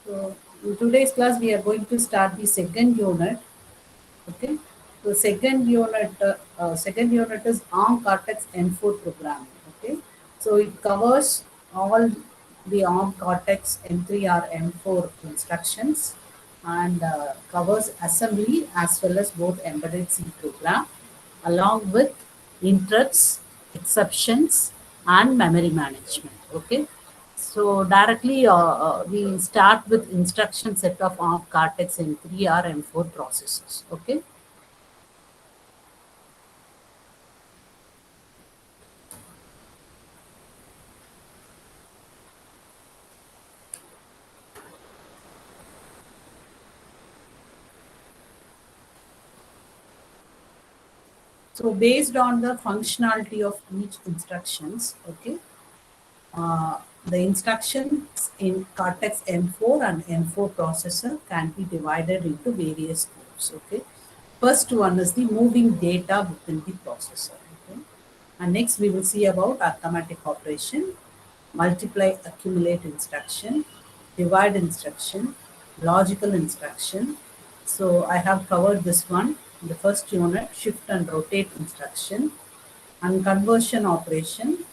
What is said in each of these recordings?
So in today's class, we are going to start the second unit. Okay. So second unit is ARM Cortex M4 programming. Okay. So it covers all the ARM Cortex M3 or M4 instructions and covers assembly as well as both embedded C program along with interrupts, exceptions, and memory management. Okay. So directly we start with instruction set of ARM Cortex M3 or M4 processors. Okay. So based on the functionality of each instructions, okay, the instructions in Cortex M4 and M4 processor can be divided into various groups. Okay, first one is the moving data within the processor. Okay, and next we will see about arithmetic operation, multiply accumulate instruction, divide instruction, logical instruction. So I have covered this one in the first unit, shift and rotate instruction, and conversion operation,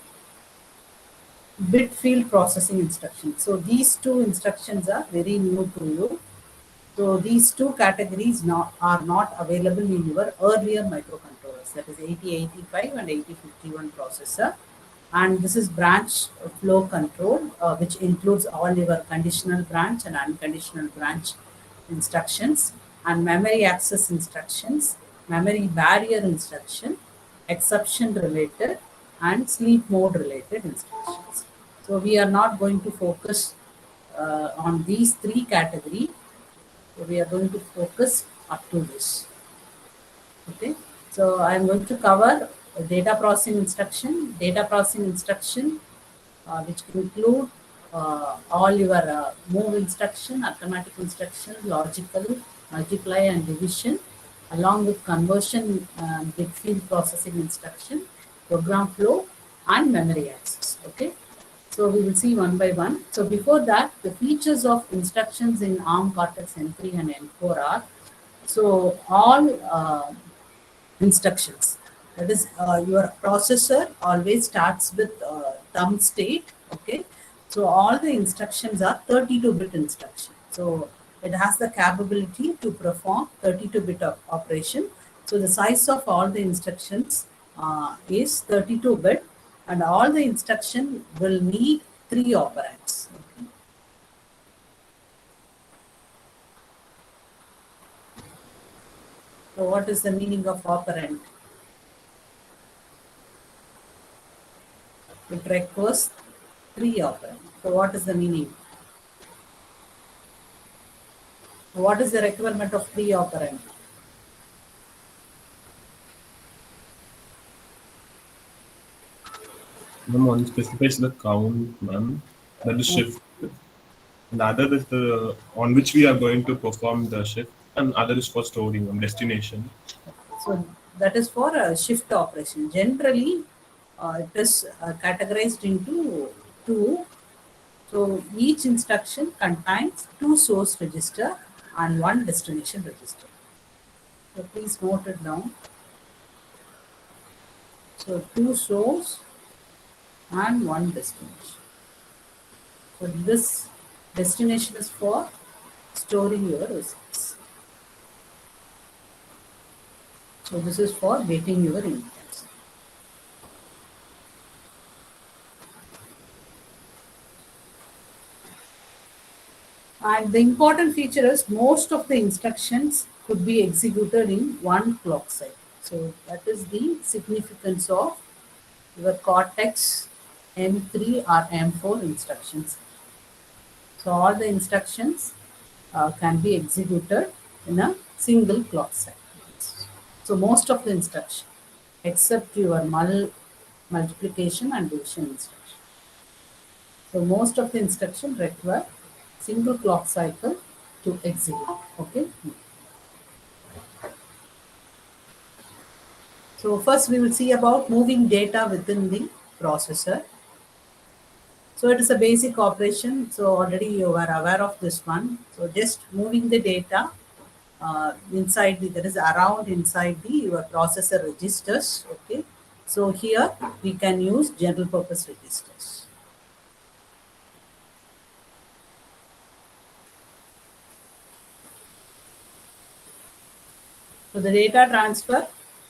bit field processing instruction. So these two instructions are very new to you. So these two categories are not available in your earlier microcontrollers, that is 8085 and 8051 processor. And this is branch flow control, which includes all your conditional branch and unconditional branch instructions, and memory access instructions, memory barrier instruction, exception related, and sleep mode related instructions. So we are not going to focus on these three categories. So we are going to focus up to this. Okay. So I am going to cover data processing instruction. Data processing instruction, which include all your move instruction, arithmetic instruction, logical, multiply and division, along with conversion, bit field processing instruction, program flow, and memory access. Okay. So we will see one by one. So before that, the features of instructions in ARM Cortex M3 and M4 are, so all instructions. That is, your processor always starts with thumb state. Okay, so all the instructions are 32-bit instruction. So it has the capability to perform 32-bit operation. So the size of all the instructions is 32-bit, and all the instruction will need three operands. Okay. So what is the meaning of operand? It requires three operands. So what is the meaning? What is the requirement of three operand? Ma'am, one specifies the count, ma'am, that is shift. And other is the on which we are going to perform the shift, and other is for storing destination. So that is for a shift operation. Generally, it is categorized into two. So each instruction contains two source register and one destination register. So please note it down. So two source and one destination. So this destination is for storing your results. So this is for getting your inputs. And the important feature is most of the instructions could be executed in one clock cycle. So that is the significance of your Cortex M3 or M4 instructions. So all the instructions can be executed in a single clock cycle. So most of the instruction, except your multiplication and division instruction. So most of the instruction require single clock cycle to execute. Okay. So first we will see about moving data within the processor. So it is a basic operation. So already you are aware of this one. So just moving the data inside that is around inside the your processor registers. Okay. So here we can use general purpose registers. So the data transfer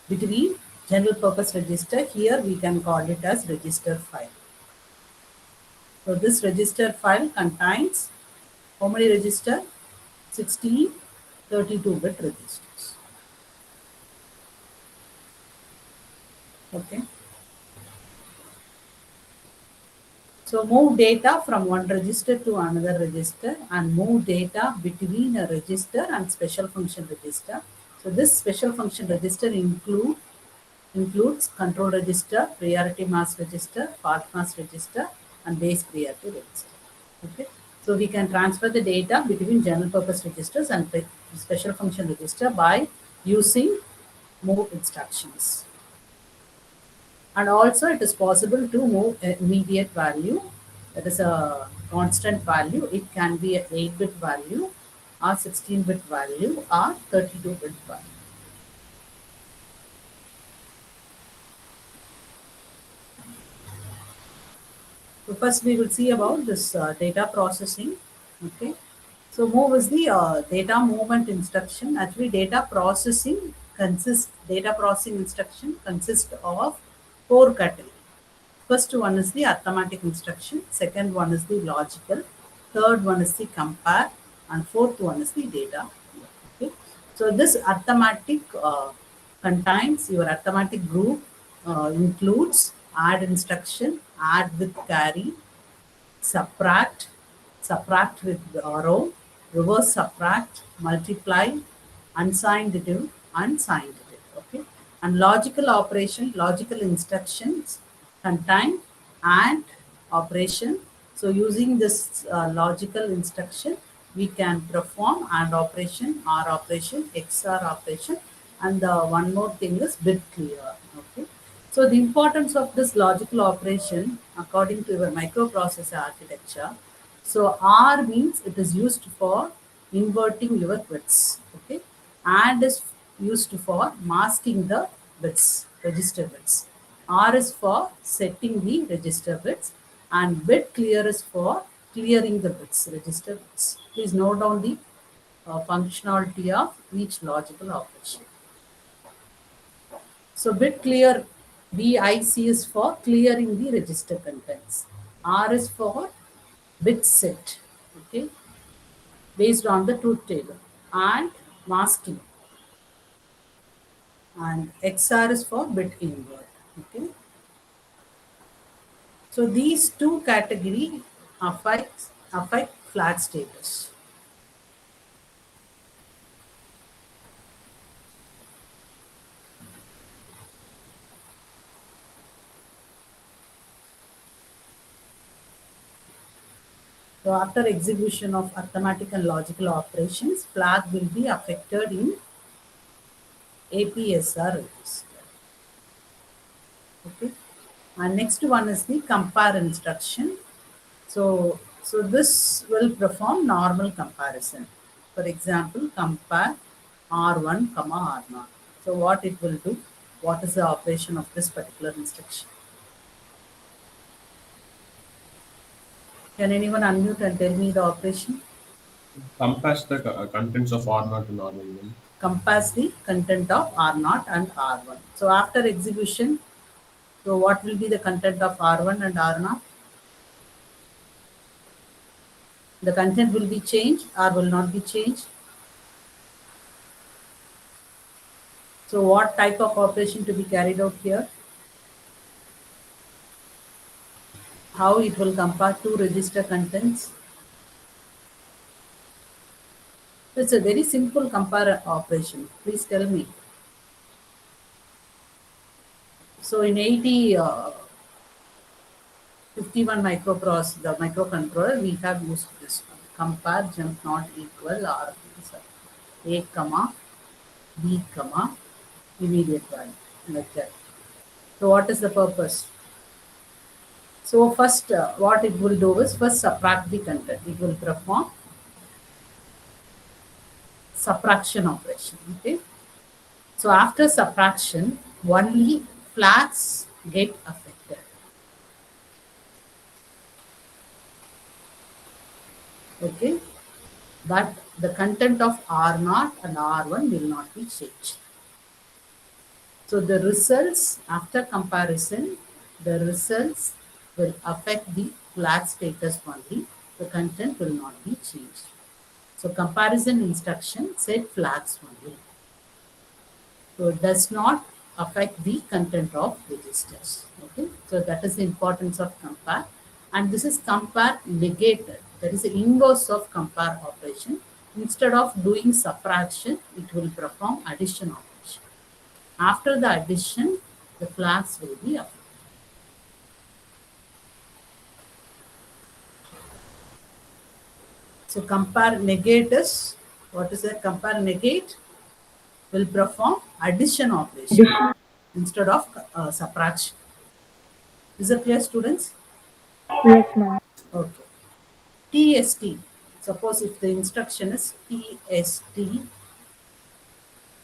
between general purpose register, here we can call it as register file. So this register file contains how many register? 16 32-bit registers. Okay. So move data from one register to another register and move data between a register and special function register. So this special function register includes control register, priority mask register, fault mask register, and base priority register. Okay. So we can transfer the data between general purpose registers and special function register by using move instructions. And also it is possible to move immediate value, that is a constant value. It can be an 8-bit value or 16-bit value or 32-bit value. So first we will see about this data processing. Okay. So move is the data movement instruction. Actually data processing instruction consists of 4 categories. First one is the arithmetic instruction, second one is the logical, third one is the compare, and fourth one is the data. Okay. So this arithmetic contains your arithmetic group includes add instruction, add with carry, subtract, subtract with arrow, reverse subtract, multiply, unsigned div, unsigned div. Okay. And logical instructions contain and operation. So using this logical instruction, we can perform AND operation, OR operation, XOR operation, and one more thing is bit clear. Okay. So the importance of this logical operation according to your microprocessor architecture. So R means it is used for inverting your bits. Okay. AND is used for masking the bits, register bits. R is for setting the register bits and bit clear is for clearing the bits, register bits. Please note down the functionality of each logical operation. So bit clear, BIC is for clearing the register contents. R is for bit set, okay, based on the truth table and masking. And XR is for bit invert, okay. So these two categories affect flag status. So after execution of arithmetic and logical operations, flag will be affected in APSR register. Okay. And next one is the compare instruction. So this will perform normal comparison. For example, compare R1, R0. So what it will do? What is the operation of this particular instruction? Can anyone unmute and tell me the operation? Compares the contents of R0 and R1. Compares the content of R0 and R1. So after execution, so what will be the content of R1 and R0? The content will be changed or will not be changed. So what type of operation to be carried out here? How it will compare two register contents? It's a very simple compare operation. Please tell me. So in 51 the microcontroller, we have used this one. Compare jump not equal or A comma B comma immediate value like that. So what is the purpose? So first, what it will do is first subtract the content. It will perform subtraction operation. Okay. So after subtraction, only flags get affected. Okay. But the content of R0 and R1 will not be changed. So the results after comparison, the results will affect the flag status only. The content will not be changed. So comparison instruction set flags only. So it does not affect the content of registers. Okay. So that is the importance of compare. And this is compare negated. That is the inverse of compare operation. Instead of doing subtraction, it will perform addition operation. After the addition, the flags will be applied. So compare negate is, what is that? Compare negate will perform addition operation instead of subtraction. Is it clear, students? Yes, ma'am. Okay. TST. Suppose if the instruction is TST,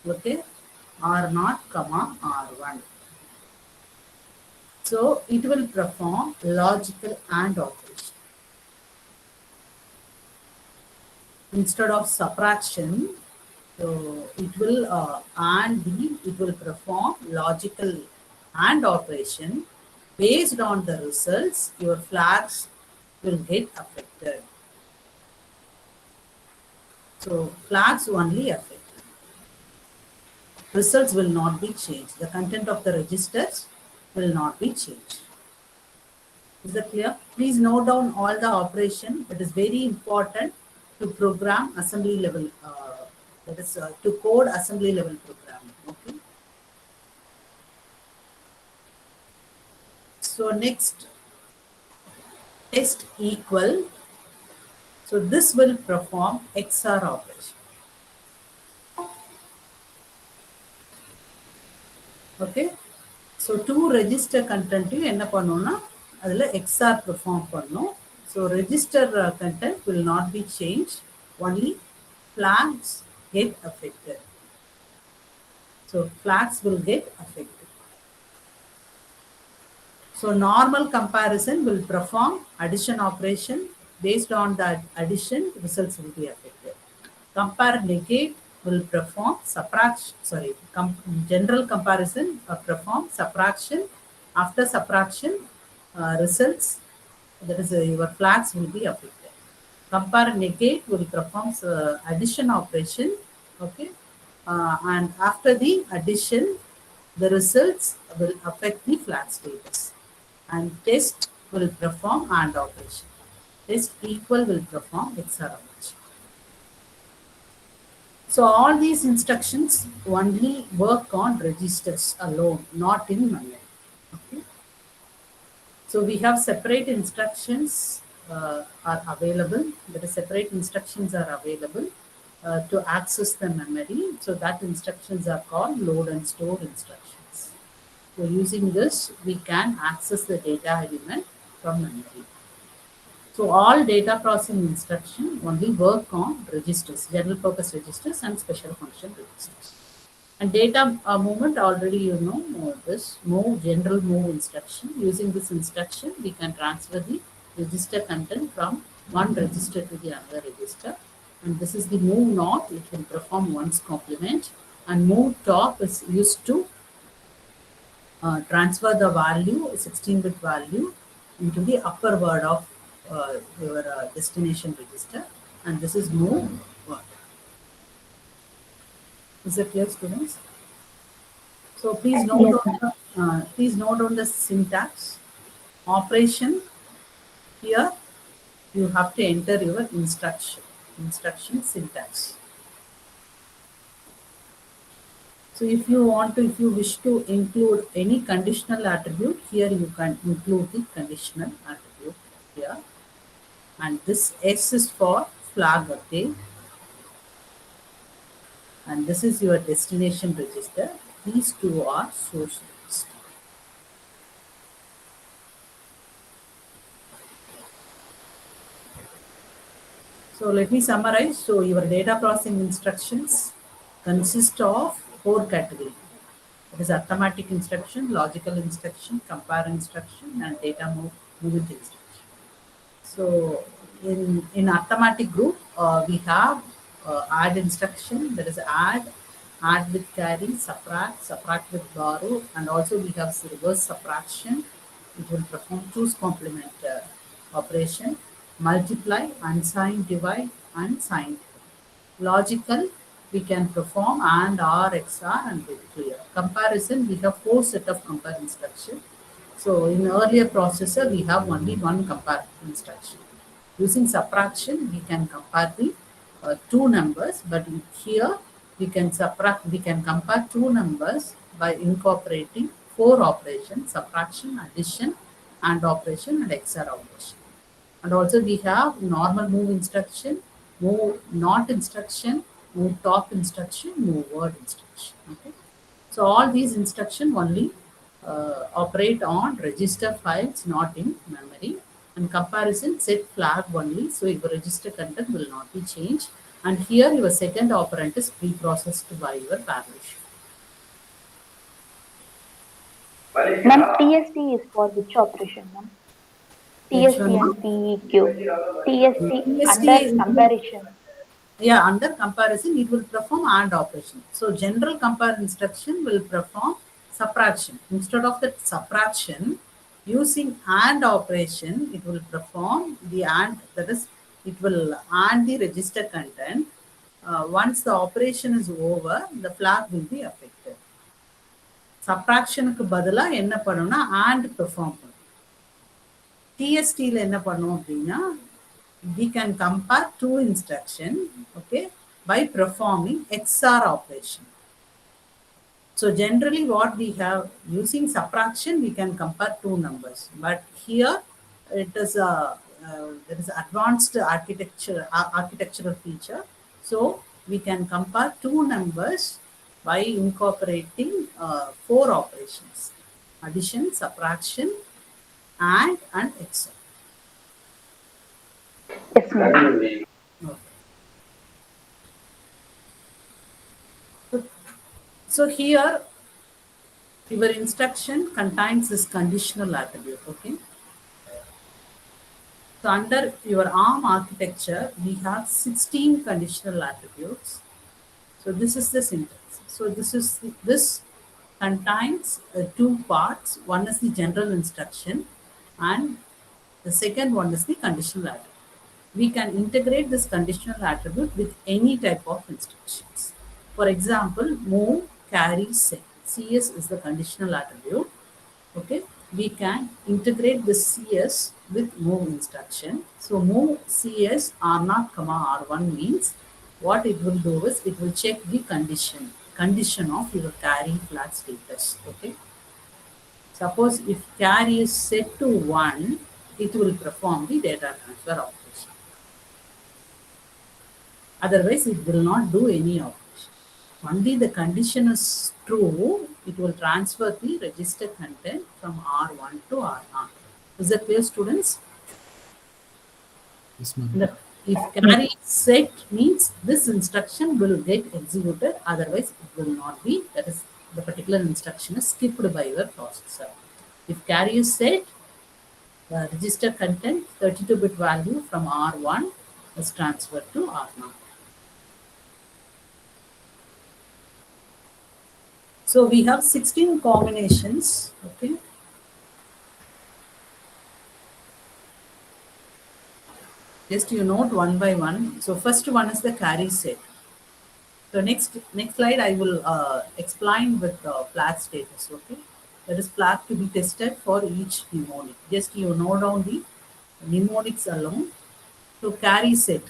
okay, R0, comma R1. So it will perform logical AND operation. Instead of subtraction, so it will it will perform logical AND operation. Based on the results, your flags will get affected. So flags only affect. Results will not be changed. The content of the registers will not be changed. Is that clear? Please note down all the operation. It is very important to program assembly level, that is to code assembly level programming. Okay. So next, test equal. So this will perform XOR operation. Okay. So two register content என்ன பண்ணோம்னா அதில் XOR perform பண்ணோம். So register content will not be changed. Only flags get affected. So flags will get affected. So normal comparison will perform addition operation. Based on that addition, results will be affected. Compare negate will perform subtraction, sorry, general comparison perform subtraction. After subtraction, results, that is your flags will be affected. Compare negate will perform addition operation. Okay. And after the addition, the results will affect the flag status. And test will perform AND operation. Test equal will perform XOR operation. So all these instructions only work on registers alone, not in memory. Okay. So we have separate instructions are available. There are separate instructions are available to access the memory. So that instructions are called load and store instructions. So using this, we can access the data element from memory. So all data processing instruction only work on registers, general purpose registers and special function registers. And data movement, already you know this move, general move instruction. Using this instruction, we can transfer the register content from one register to the other register. And this is the move not, it will perform one's complement. And move top is used to transfer the value, 16-bit value, into the upper word of your destination register, and this is move word. Is it clear, students? So please note on the syntax. Operation, here you have to enter your instruction syntax. So if you wish to include any conditional attribute, here you can include the conditional attribute here. And this S is for flag update. And this is your destination register. These two are source register. So let me summarize. So your data processing instructions consist of 4 categories. It is arithmetic instruction, logical instruction, compare instruction, and data movement instruction. So in arithmetic group, we have add instruction, that is add with carry, subtract with borrow, and also we have reverse subtraction. It will perform choose complement operation, multiply, unsigned divide, and signed. Logical, we can perform and or XR and get clear. Comparison, we have 4 set of compare instruction. So in earlier processor, we have only one compare instruction. Using subtraction, we can compare the two numbers, but here we can compare two numbers by incorporating 4 operations: subtraction, addition, and operation, and XOR operation. And also we have normal move instruction, move not instruction, move top instruction, move word instruction. Okay. So all these instruction only operate on register files, not in memory. And comparison, set flag only, so your register content will not be changed. And here your second operand is pre-processed by your parallel shift. Ma'am, TST is for which operation, ma'am? TST and TEQ. TST under comparison. Yeah, under comparison, it will perform AND operation. So general compare instruction will perform subtraction. Instead of the subtraction, using AND operation, it will perform the AND, that is, it will AND the register content. Once the operation is over, the flag will be affected. சப்ராக்ஷனுக்கு பதிலா என்ன பண்ணணும்னா and perform பண்ணும். டிஎஸ்டியில் என்ன பண்ணும் அப்படின்னா we can compare two instruction, okay, by performing XOR operation. So generally what we have, using subtraction, we can compare two numbers, but here it is a there is advanced architectural feature. So we can compare two numbers by incorporating 4 operations: addition, subtraction, and XOR. Yes, ma'am. So here your instruction contains this conditional attribute. Okay. So under your ARM architecture, we have 16 conditional attributes. So this is the syntax. So this contains 2 parts. One is the general instruction, and the second one is the conditional attribute. We can integrate this conditional attribute with any type of instructions. For example, move, carry, set. CS is the conditional attribute. Okay, we can integrate the CS with move instruction. So move CS R0, R1 means what it will do is it will check the condition of your carry flag status. Okay. Suppose if carry is set to 1, it will perform the data transfer operation. Otherwise, it will not do any operation. Only the condition is true, it will transfer the register content from R1 to R0. Is that clear, students? Yes, ma'am. If carry set means this instruction will get executed, otherwise it will not be. That is, the particular instruction is skipped by your processor. If carry is set, the register content 32-bit value from R1 is transferred to R0. So we have 16 combinations. Okay. Just you note one by one. So first one is the carry set. So next slide I will explain with flag status. Okay, that is flag to be tested for each mnemonic. Just you note down the mnemonics alone. So carry set.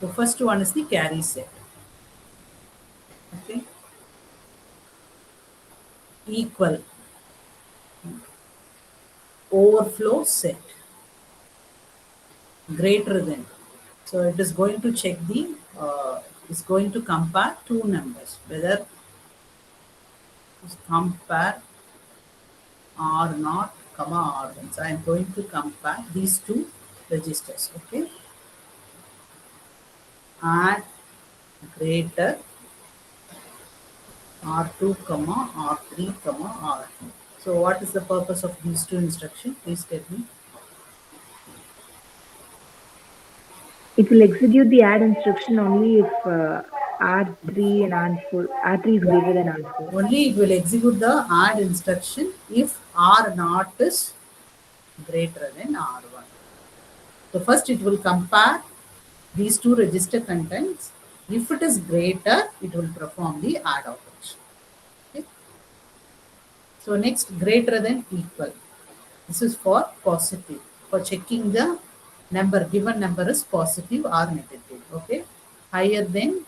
The first one is the carry set. Okay. Equal. Overflow set. Greater than. So it is going to check the, is going to compare two numbers, whether compare R0 comma R1. So I am going to compare these two registers. Okay. Add greater R2 comma R3 comma R2. So what is the purpose of these two instructions? Please tell me. It will execute the add instruction only if R3 and R4, R3 is greater than R4. Only it will execute the add instruction if R naught is greater than R1. So first it will compare these two register contents. If it is greater, it will perform the add operation. Okay. So next, greater than equal. This is for positive. For checking the number, given number is positive or negative. Okay. Higher than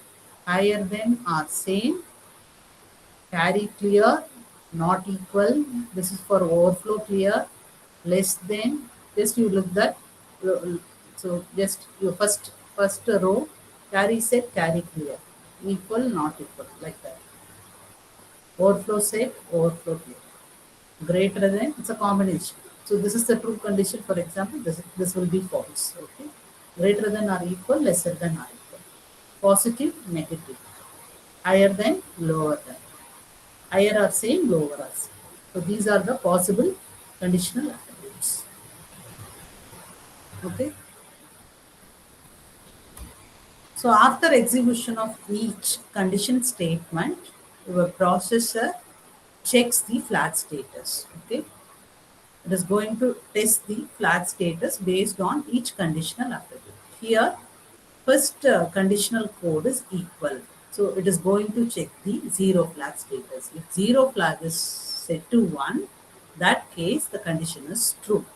or same. Carry clear, not equal. This is for overflow clear. Less than. Just you look that. So just your first row. Carry set, carry clear. Equal, not equal, like that. Overflow set, overflow clear. Greater than, it's a combination. So this is the true condition. For example, this will be false. Okay. Greater than or equal, lesser than or equal. Positive, negative. Higher than, lower than. Higher or same, lower or same. So these are the possible conditional attributes. Okay. So after execution of each condition statement, your processor checks the flag status. Okay. It is going to test the flag status based on each conditional attribute. Here, first conditional code is equal. So it is going to check the zero flag status. If zero flag is set to 1, that case the condition is true.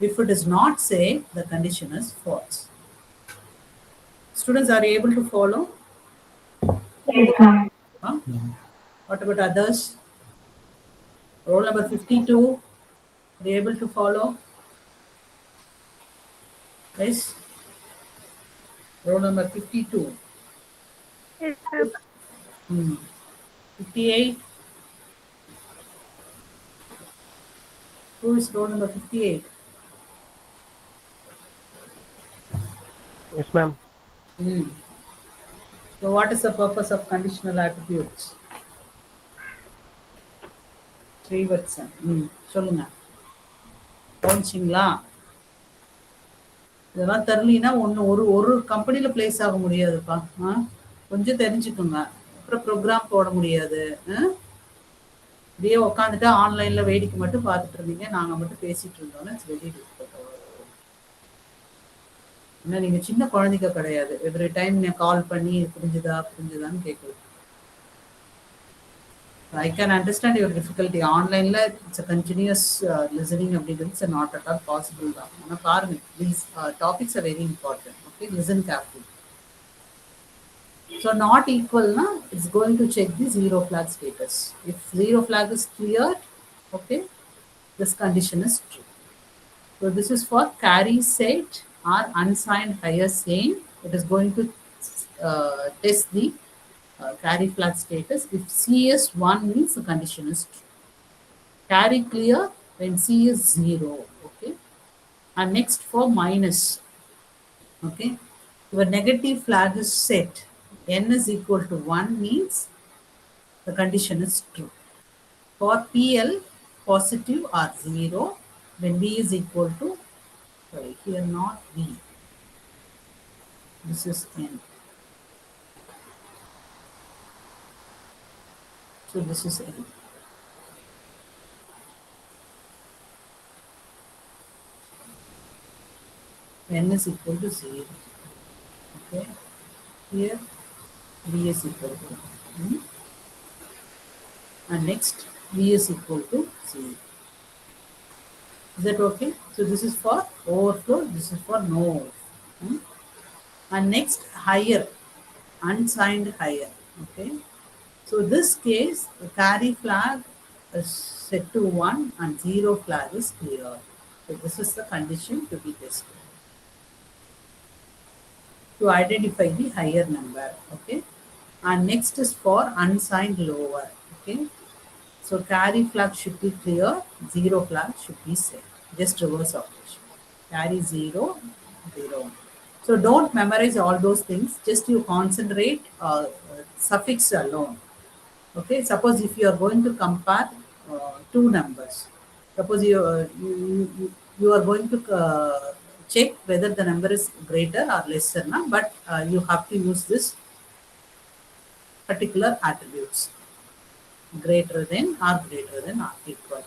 If it is not say, the condition is false. Students, are you able to follow? Yes, ma'am. Huh? What about others? Roll number 52. Are you able to follow? Yes. Roll number 52. Yes, ma'am. 58. Who is roll number 58? Yes, ma'am. So what is the purpose of conditional attributes? Srivatsan. சொல்லுங்க கவனிச்சிங்களா? இதெல்லாம் தெரியலனா ஒரு கம்பெனில place ஆக முடியாதுப்பா. கொஞ்சம் தெரிஞ்சுக்கோங்க. அப்புறம் ப்ரோக்ராம் போட முடியாது. இப்படியே உட்காந்துட்டு ஆன்லைன்ல வேடிக்கை மட்டும் பார்த்துட்டு இருந்தீங்க, நாங்க மட்டும் பேசிட்டு இருந்தோம்னா இட்ஸ் வெரி டிஃபிகல்ட். ஏன்னா நீங்க சின்ன குழந்தைங்க கிடையாது. எவ்ரி டைம் நீங்க கால் பண்ணி புரிஞ்சுதான்னு கேட்குறது. I can understand your difficulty. Online, it's a continuous listening. It's not at all possible. These topics are very important. Okay, listen carefully. So not equal, it's going to check the zero flag status. If zero flag is cleared, okay, this condition is true. So this is for carry set or unsigned higher same. It is going to test the carry flag status. If C is 1 means the condition is true. Carry clear when C is 0. Okay. And next for minus. Okay. Your negative flag is set. N is equal to 1 means the condition is true. For PL, positive or 0 when V is equal to, sorry, here not V. This is N. So this is N. N is equal to 0. Okay. Here V is equal to 1. And next V is equal to 0. Is that okay? So this is for overflow, this is for no overflow. And next higher, unsigned higher. Okay. So this case, the carry flag is set to 1 and 0 flag is clear. So this is the condition to be tested. To identify the higher number. Okay. And next is for unsigned lower. Okay. So carry flag should be clear, 0 flag should be set. Just reverse operation. Carry 0, 0. So don't memorize all those things. Just you concentrate suffix alone. Okay. Suppose if you are going to compare two numbers, suppose you are going to check whether the number is greater or lesser, na? But you have to use this particular attributes, greater than or equal.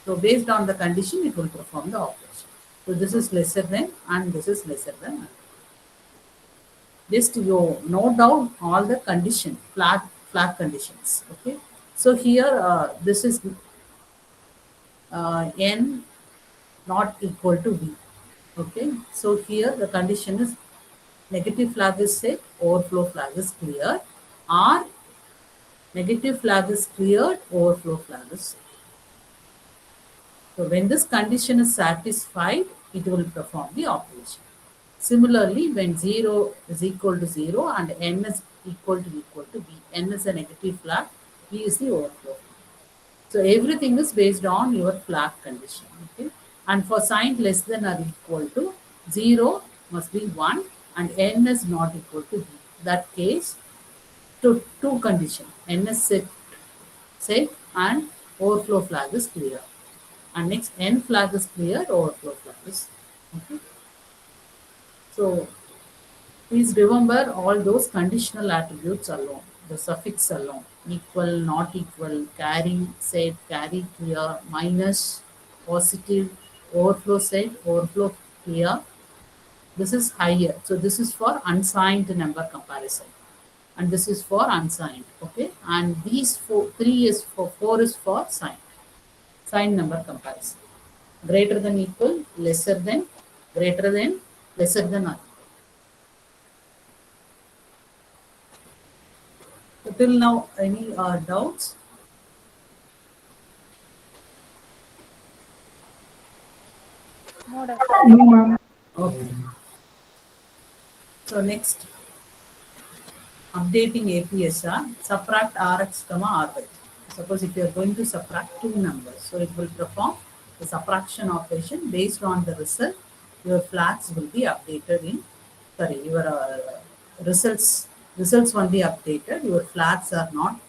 So based on the condition, it will perform the operation. So this is lesser than and this is lesser than. Just you note down all the condition, flag conditions. Okay. So here this is n not equal to v. Okay. So here the condition is negative flag is set, overflow flag is cleared, or negative flag is cleared, overflow flag is set. So when this condition is satisfied, it will perform the operation. Similarly, when 0 is equal to 0 and n is equal to b, n is a negative flag, b is the overflow. So everything is based on your flag condition. Okay? And for sign less than or equal to 0 must be 1 and n is not equal to b. That case, to two condition, n is set and overflow flag is clear. And next n flag is clear, overflow flag is. Okay? So please remember all those conditional attributes alone, the suffix alone, equal, not equal, carry, set, carry, clear, minus, positive, overflow set, overflow clear. This is higher. So this is for unsigned number comparison. And this is for unsigned. Okay. And these three is for 4 is for signed number comparison. Greater than equal, lesser than, greater than, lesser than or. So till now, any doubts? No, No, ma'am. Okay. So next, updating APSR, subtract Rx, Ry. Suppose if you are going to subtract two numbers, so it will perform the subtraction operation based on the result. Your flags will be updated in, sorry, your results won't be updated. Your flags are not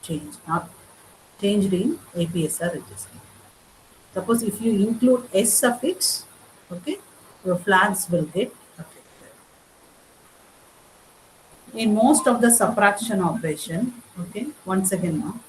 changed in APSR register. Suppose if you include S suffix, okay, your flags will get affected. In most of the subtraction operation, okay, once again now.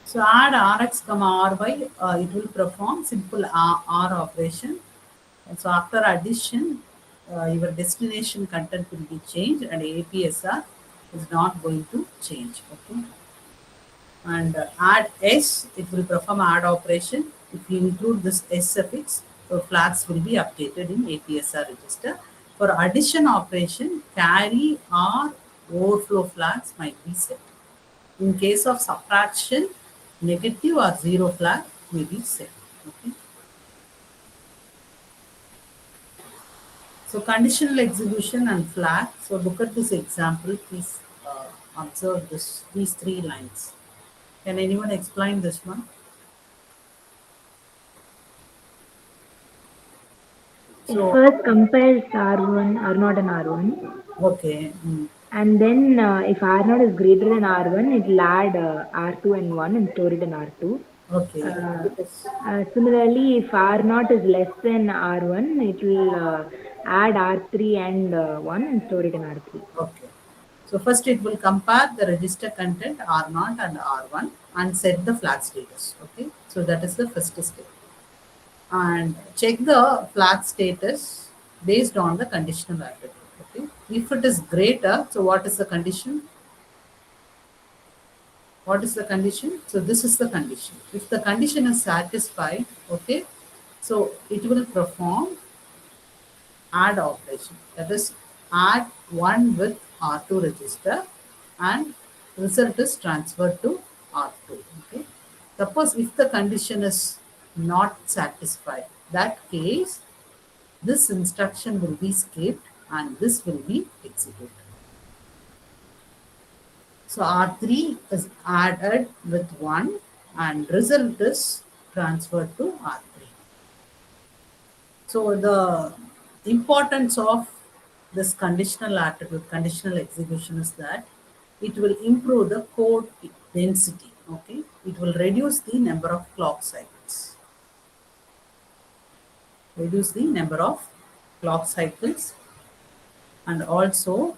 So add Rx, Ry, it will perform simple R operation. And so after addition, your destination content will be changed and APSR is not going to change. Okay. And add S, it will perform add operation. If you include this S suffix, so flags will be updated in APSR register. For addition operation, carry or overflow flags might be set. In case of subtraction, negative or 0 flag may be set. Okay. So conditional execution and flag. So look at this example. Please observe these three lines. Can anyone explain this one? So First compares R1, R0 and R1. okay. And then if R0 is greater than R1, it will add R2 and 1 and store it in R2. Okay. Similarly, if R0 is less than R1, it will add R3 and 1 and store it in R3. Okay. So first it will compare the register content R0 and R1 and set the flag status. Okay. So that is the first step. And check the flag status based on the conditional attribute. Okay. If it is greater, so what is the condition? What is the condition? So this is the condition. If the condition is satisfied, okay, so it will perform add operation. That is add 1 with R2 register and result is transferred to R2. Okay. Suppose if the condition is not satisfied, that case this instruction will be skipped and this will be executed. So R3 is added with 1 and result is transferred to R3. So the importance of this conditional attribute, conditional execution is that it will improve the code density. Okay, it will reduce the number of clock cycles. Reduce the number of clock cycles and also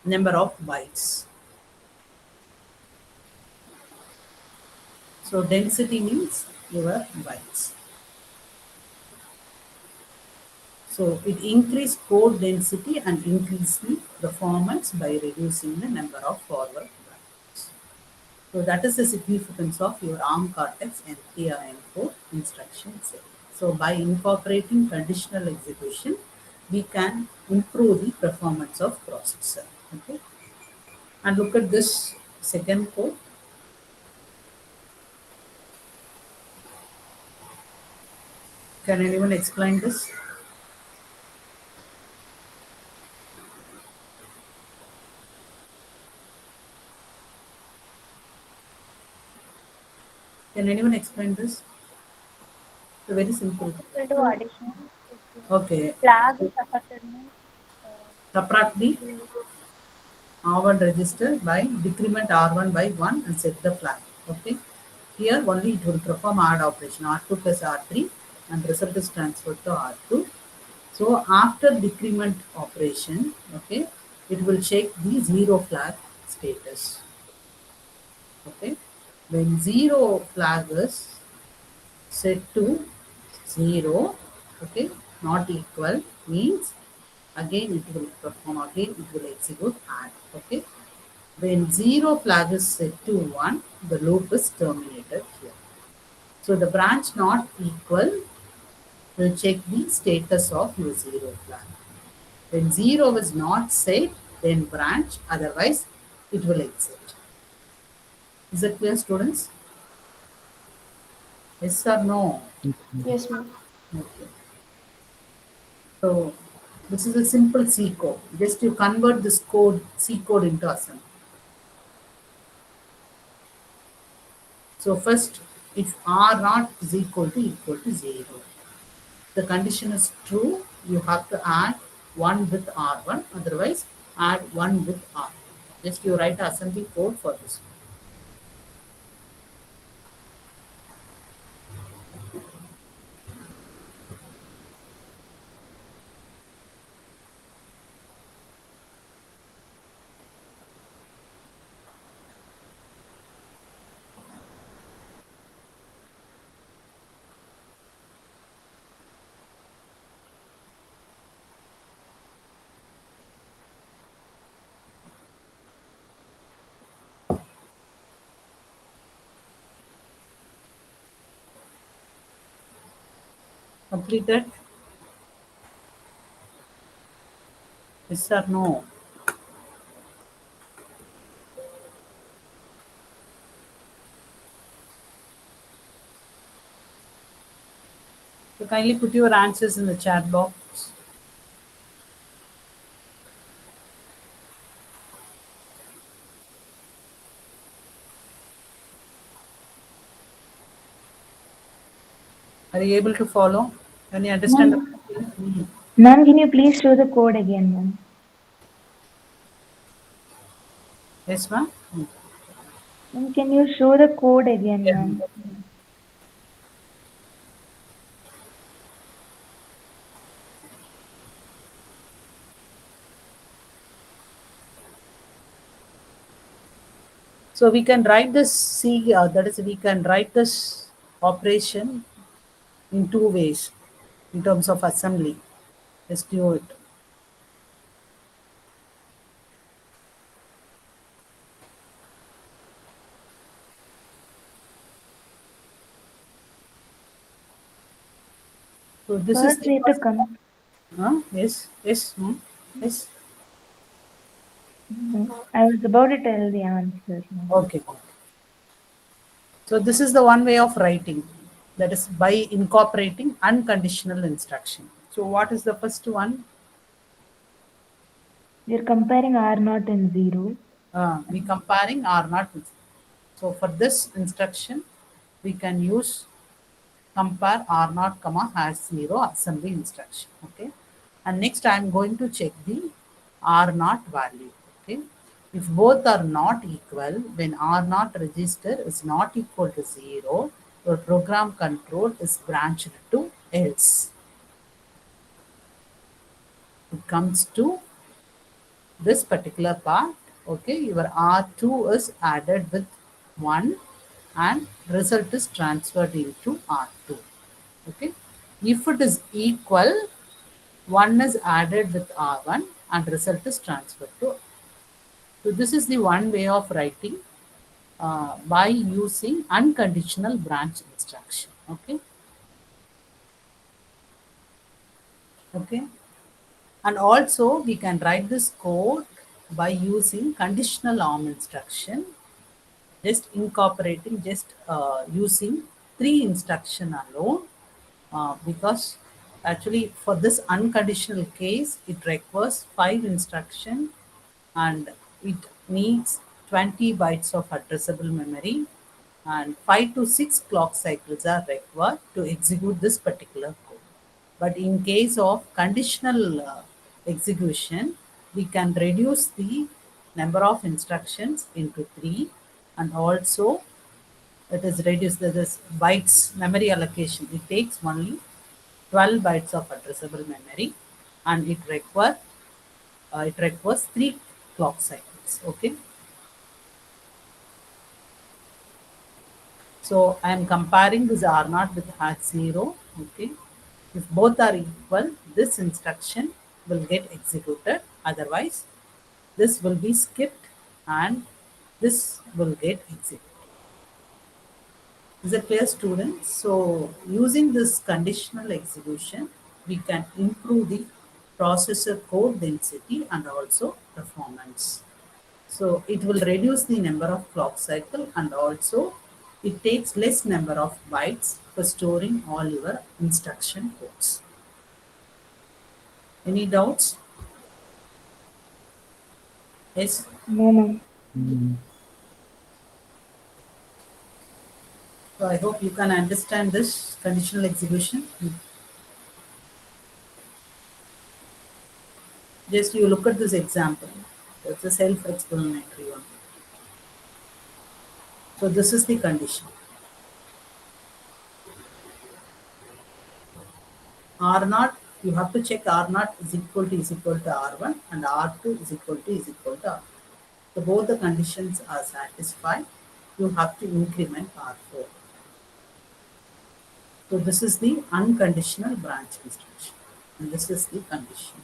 number of bytes. So density means your bytes. So it increase code density and increase the performance by reducing the number of forward bytes. So that is the significance of your ARM Cortex M3 or M4 instruction set. So by incorporating conditional execution, we can improve the performance of processor. Okay. And look at this second code. Can anyone explain this? Can anyone explain this? It's very simple. Will do addition. Okay. Flag is affected means Subtract the R1 register by decrement R1 by 1 and set the flag. Okay. Here only it will perform add operation R2 plus R3 and result is transferred to R2. So after decrement operation, okay, it will check the 0 flag status. Okay. When 0 flag is set to 0, okay, not equal means again it will perform, again it will execute add. Okay. When 0 flag is set to 1, the loop is terminated here. So the branch not equal will check the status of your 0 flag. When 0 is not set, then branch, otherwise it will exit. Is it clear, students? Yes or no? yes, ma'am. Okay. So this is a simple C code. Just you convert this code, C code into assembly. So first, if R naught is equal to 0. The condition is true, you have to add 1 with R1, otherwise add 1 with R. Just you write assembly code for this. Completed? Yes or no? So kindly put your answers in the chat box. Are you able to follow? Can you understand? Ma'am, can you please show the code again, ma'am? Yes, ma'am. Ma'am, can you show the code again, ma'am? So we can write this C, that is, we can write this operation in two ways in terms of assembly. Let's do it. So this is First, we have to come. yes, yes, yes. I was about to tell the answer. Okay. So this is the one way of writing, that is by incorporating unconditional instruction. So what is the first one? We are comparing R0 and 0. We comparing R naught with. So for this instruction, we can use compare R naught comma hash 0 assembly instruction. Okay. And next I am going to check the R naught value. Okay. If both are not equal, when R naught register is not equal to 0, your program control is branched to else. It comes to this particular part. Okay, your R2 is added with 1 and result is transferred into R2. Okay, if it is equal, 1 is added with R1 and result is transferred to. So this is the one way of writing by using unconditional branch instruction. Okay. Okay. And also we can write this code by using conditional ARM instruction, just incorporating, just using 3 instruction alone, because actually for this unconditional case, it requires 5 instruction and it needs 20 bytes of addressable memory and 5 to 6 clock cycles are required to execute this particular code. But in case of conditional execution, we can reduce the number of instructions into 3 and also it is reduced, that is bytes memory allocation. It takes only 12 bytes of addressable memory and it requires 3 clock cycles. Okay. So I am comparing this R0 with hash 0. Okay. If both are equal, this instruction will get executed. Otherwise, this will be skipped and this will get executed. Is it clear, students? So using this conditional execution, we can improve the processor code density and also performance. So it will reduce the number of clock cycle and also it takes less number of bytes for storing all your instruction codes. Any doubts? Yes. No, ma'am. So I hope you can understand this conditional execution. Just you look at this example. It's a self-explanatory one. So this is the condition. R0, you have to check R0 is equal to R1 and R2 is equal to R2. So both the conditions are satisfied. You have to increment R4. So this is the unconditional branch instruction. And this is the condition.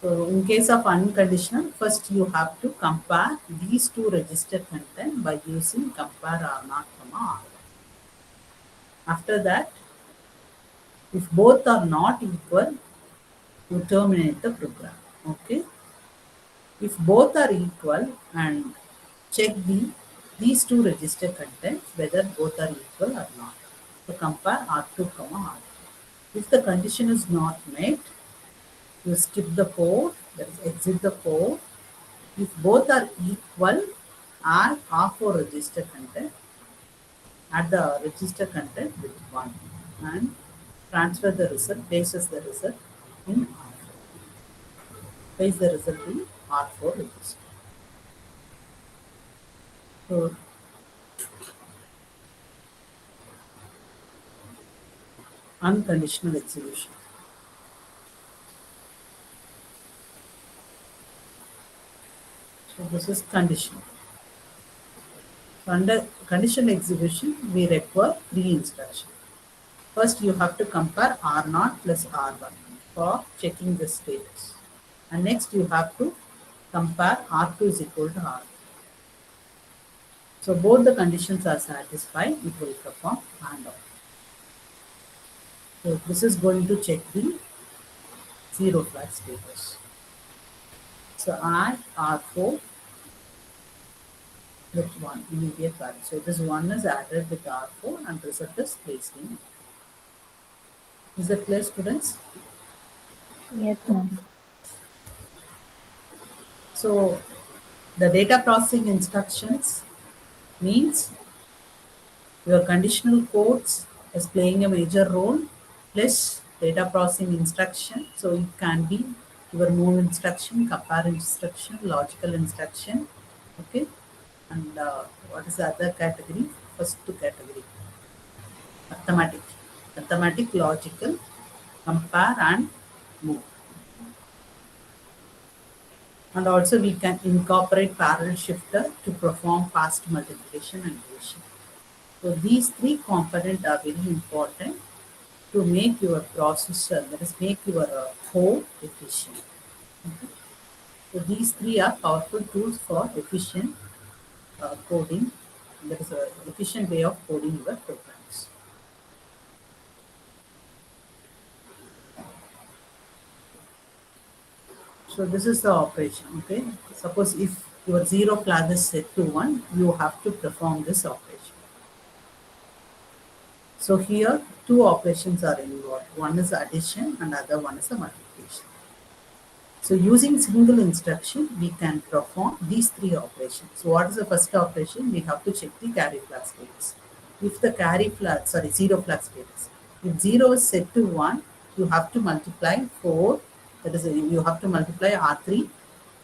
So in case of unconditional, first you have to compare these two register content by using compare R0, R1. After that, if both are not equal, you terminate the program. Okay. If both are equal and check these two register contents whether both are equal or not. So compare R2, R2. If the condition is not met, you skip the code, that is exit the code. If both are equal, add R4 register content, add the register content with 1 and transfer the result, places the result in R4. Place the result in R4 register. So unconditional execution. So this is condition. Under conditional execution, we require 3 instructions. First, you have to compare R0 plus R1 for checking the status. And next, you have to compare R2 is equal to R1. So both the conditions are satisfied, it will perform AND OR. So this is going to check the 0 flag status. So add R4 with 1 immediate value. So this 1 is added with R4 and result is placed in. Is that clear, students? Yes, ma'am. So the data processing instructions means your conditional codes is playing a major role plus data processing instruction. So it can be your move instruction, compare instruction, logical instruction. Okay. And what is the other category? First two category. Arithmetic. Arithmetic, logical, compare and move. And also we can incorporate parallel shifter to perform fast multiplication and division. So these 3 components are very important to make your processor, that is make your code efficient. Okay. So these 3 are powerful tools for efficient coding. That is an efficient way of coding your programs. So this is the operation. Okay. Suppose if your 0 flag is set to 1, you have to perform this operation. So here 2 operations are involved. One is addition and other one is a multiplication. So using single instruction, we can perform these 3 operations. So what is the first operation? We have to check the carry flag status. If the carry flag, 0 flag status. If 0 is set to 1, you have to multiply 4. That is, you have to multiply R3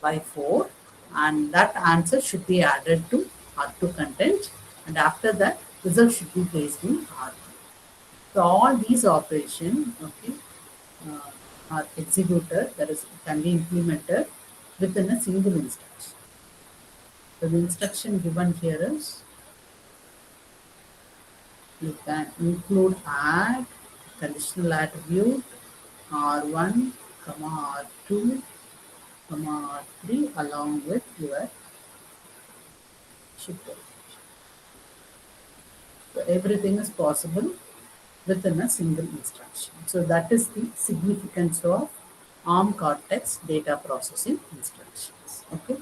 by 4. And that answer should be added to R2 content. And after that, result should be placed in R3. So all these operations, okay, are executed, that is, can be implemented within a single instruction. So the instruction given here is, you can include add conditional attribute R1, R2, R3 along with your shifter. So everything is possible within a single instruction. So that is the significance of ARM Cortex data processing instructions. Okay.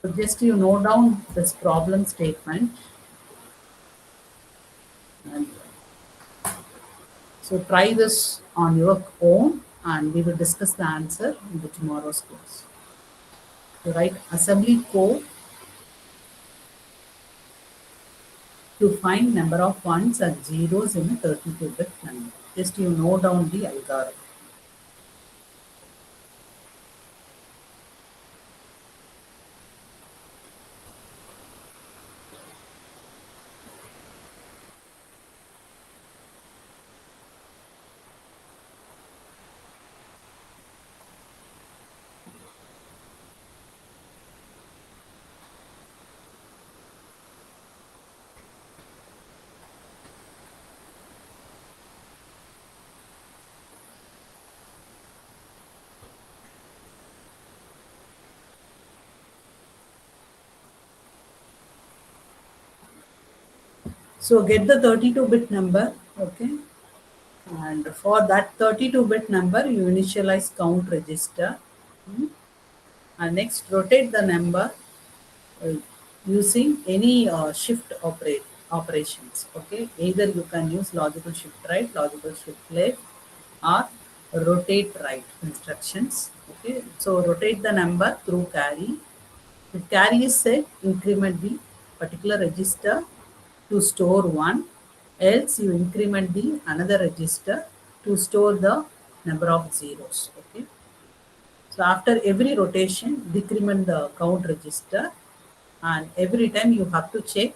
So just you note down this problem statement. And so try this on your own and we will discuss the answer in the tomorrow's class. So write assembly code to find number of ones and zeros in a 32-bit number. Just you note down the algorithm. So get the 32-bit number, okay? And for that 32-bit number, you initialize count register. And next, rotate the number using any shift operations, okay? Either you can use logical shift right, logical shift left, or rotate right instructions, okay? So rotate the number through carry. If carry is set, increment the particular register to store 1, else you increment the another register to store the number of zeros. Okay. So after every rotation, decrement the count register, and every time you have to check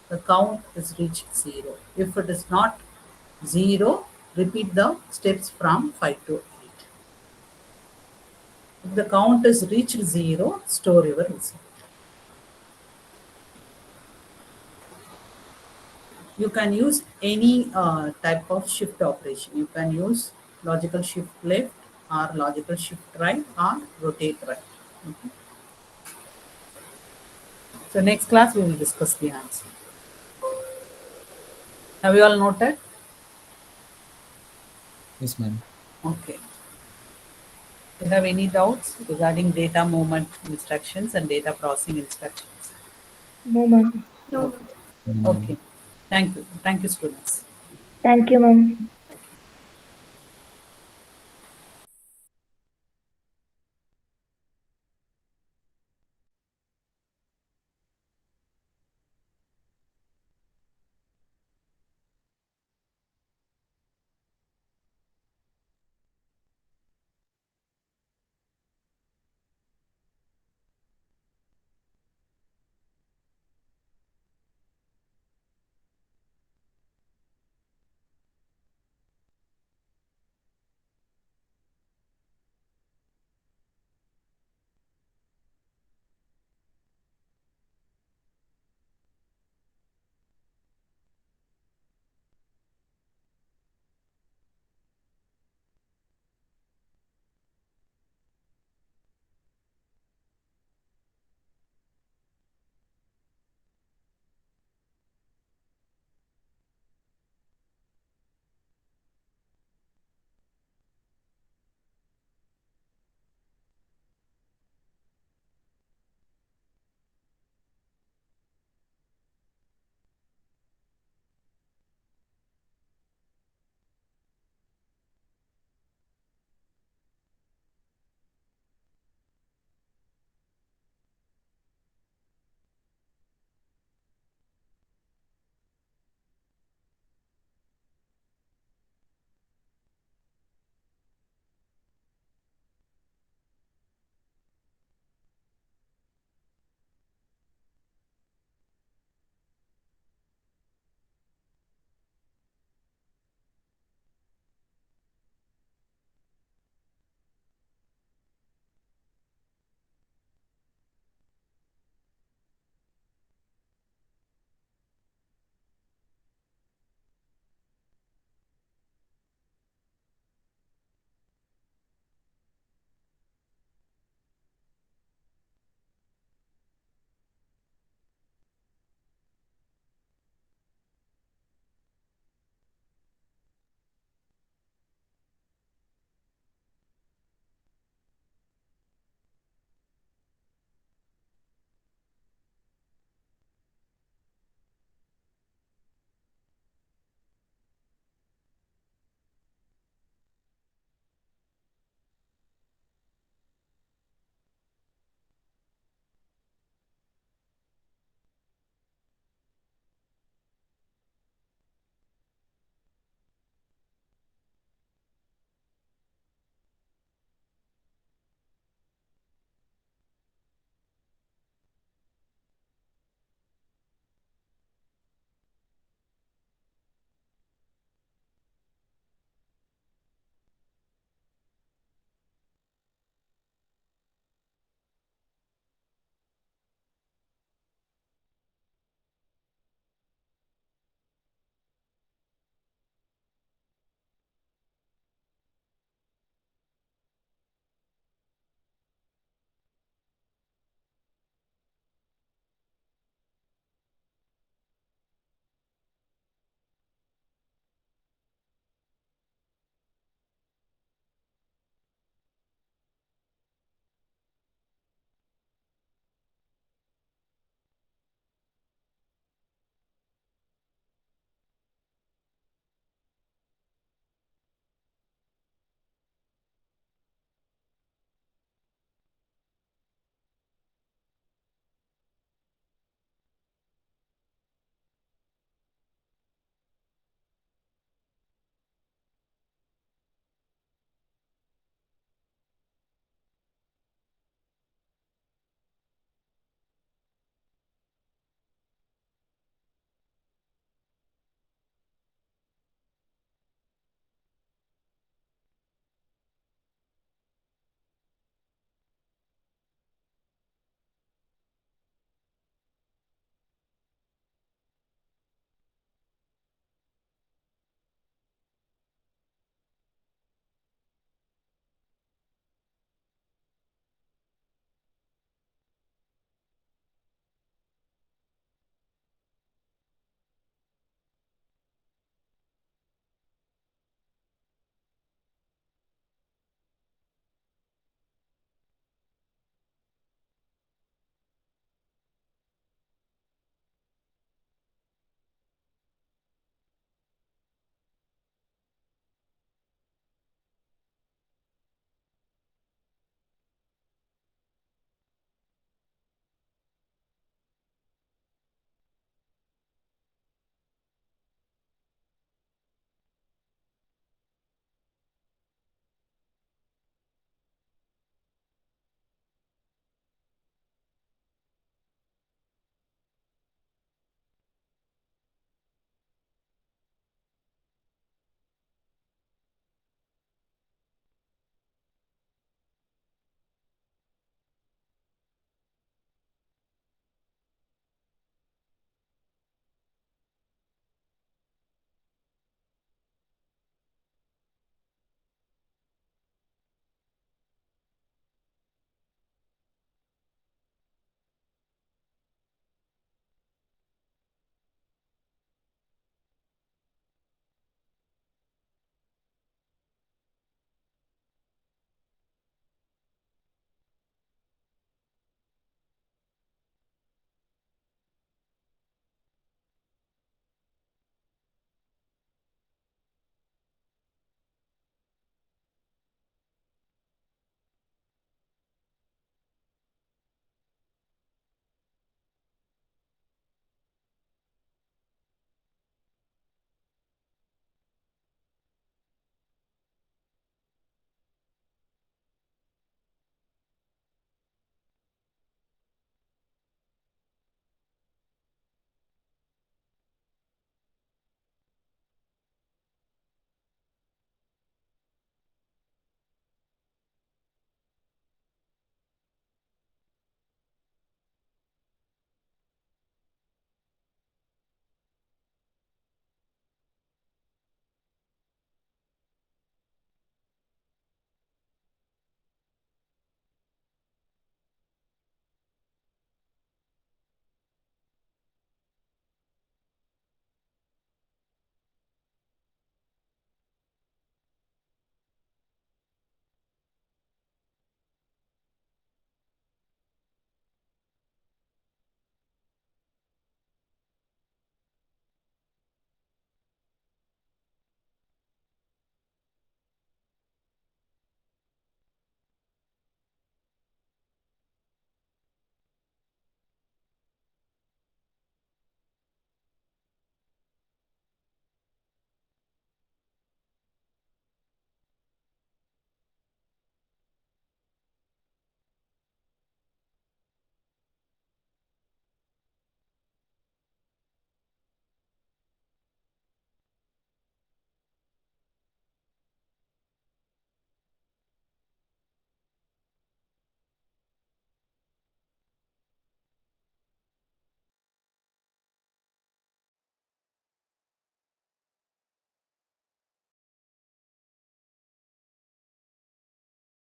the count is reached 0. If it is not 0, repeat the steps from 5 to 8. If the count is reached 0, store your result. You can use any type of shift operation. You can use logical shift left or logical shift right or rotate right. Okay. So next class we will discuss the answer. Have you all noted? Yes, ma'am. Okay. Do you have any doubts regarding data movement instructions and data processing instructions? No, ma'am. Okay. Thank you. Thank you, students. Thank you, ma'am.